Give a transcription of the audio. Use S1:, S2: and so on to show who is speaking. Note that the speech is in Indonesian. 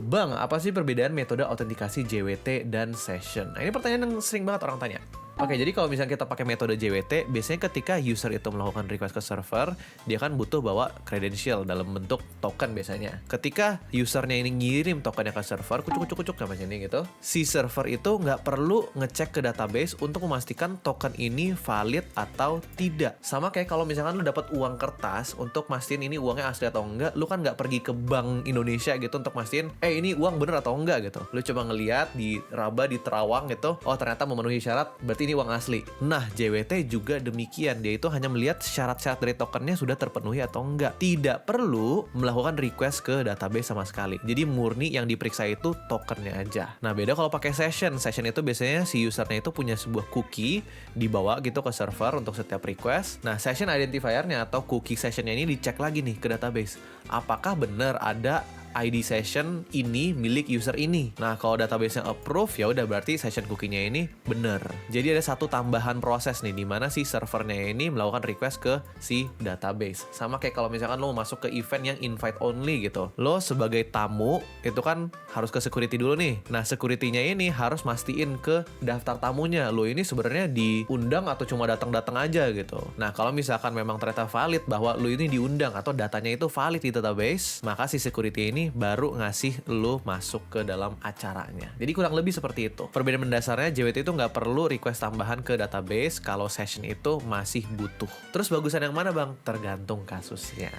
S1: Bang, apa sih perbedaan metode autentikasi JWT dan session? Nah, ini pertanyaan yang sering banget orang tanya. Oke, jadi kalau misalnya kita pakai metode JWT, biasanya ketika user itu melakukan request ke server, dia kan butuh bawa credential dalam bentuk token biasanya. Ketika usernya ini ngirim tokennya ke server, kucuk sama sini gitu, si server itu nggak perlu ngecek ke database untuk memastikan token ini valid atau tidak. Sama kayak kalau misalkan lu dapat uang kertas untuk mastiin ini uangnya asli atau enggak, lu kan nggak pergi ke Bank Indonesia gitu untuk mastiin, ini uang bener atau enggak gitu. Lu coba ngeliat di raba, di terawang gitu, oh ternyata memenuhi syarat, berarti ini uang asli. Nah, JWT juga demikian. Dia itu hanya melihat syarat-syarat dari tokennya sudah terpenuhi atau enggak. Tidak perlu melakukan request ke database sama sekali. Jadi murni yang diperiksa itu tokennya aja. Nah, beda kalau pakai session. Session itu biasanya si usernya itu punya sebuah cookie dibawa gitu ke server untuk setiap request. Nah, session identifier-nya atau cookie session-nya ini dicek lagi nih ke database. Apakah benar ada ID session ini milik user ini. Nah, kalau database-nya approve, ya udah berarti session cookie-nya ini bener. Jadi ada satu tambahan proses nih, di mana si servernya ini melakukan request ke si database. Sama kayak kalau misalkan lo mau masuk ke event yang invite only gitu. Lo sebagai tamu, itu kan harus ke security dulu nih. Nah, security-nya ini harus mastiin ke daftar tamunya. Lo ini sebenarnya diundang atau cuma datang-datang aja gitu. Nah, kalau misalkan memang ternyata valid bahwa lo ini diundang atau datanya itu valid di database, maka si security ini baru ngasih lo masuk ke dalam acaranya. Jadi kurang lebih seperti itu. Perbedaan mendasarnya, JWT itu nggak perlu request tambahan ke database kalau session itu masih butuh. Terus bagusan yang mana bang? Tergantung kasusnya.